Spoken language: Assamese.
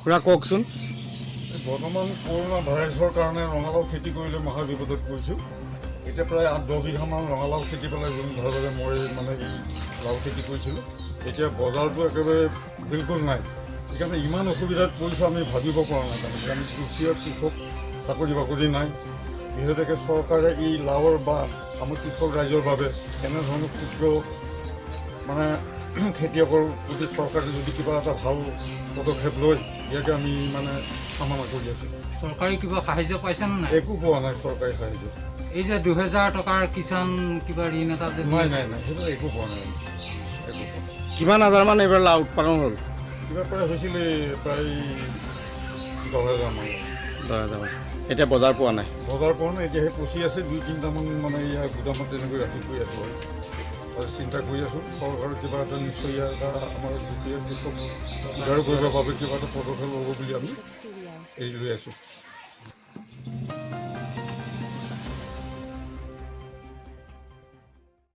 খুৰা কওকচোন। বৰ্তমান কৰোণা ভাইৰাছৰ কাৰণে ৰঙালাও খেতি কৰিলে মহা বিপদত পৰিছোঁ। এতিয়া প্ৰায় 8-10 বিঘামান ৰঙালাও খেতি পেলাই যোন ধৰণে মই মানে এই লাও খেতি কৰিছিলোঁ, এতিয়া বজাৰটো একেবাৰে বিলকুল নাই। সেইকাৰণে ইমান অসুবিধাত পৰিছোঁ আমি ভাবিব পৰা নাই। তাৰমানে আমি কৃষক চাকৰি বাকৰি নাই, বিশেষকৈ চৰকাৰে এই লাওৰ বা আমাৰ কৃষক ৰাইজৰ বাবে এনেধৰণৰ ক্ষুদ্ৰ মানে খেতিয়কৰ প্ৰতি চৰকাৰে যদি কিবা এটা ভাল পদক্ষেপ লয়, ইয়াকে আমি মানে কামনা কৰি আছোঁ। চৰকাৰী কিবা সাহায্য পাইছেনে নাই? একো পোৱা নাই চৰকাৰী সাহায্য। এই যে 2000 টকাৰ কিষাণ কিবা ঋণ এটা যে নাই নাই নাই, সেইটো একো পোৱা নাই, একো পোৱা নাই। কিমান হাজাৰমান এইবাৰ লাও উৎপাদন হ'ল? কিবা প্ৰায় হৈছিলে প্ৰায় 10,000 মান। 10,000। এতিয়া বজাৰ পোৱা নাই? বজাৰ পোৱা নাই, এতিয়াহে পচি আছে 2-3টামান মানে ইয়াৰ গুদামত তেনেকৈ ৰাখি কৰি আছোঁ আৰু চিন্তা কৰি আছোঁ চৰকাৰৰ কিবা এটা নিশ্চয় এটা আমাৰ দুখীয়া কৃষক উদ্ধাৰ কৰিবৰ বাবে কিবা এটা পদক্ষেপ ল'ব বুলি আমি এৰি লৈ আছোঁ।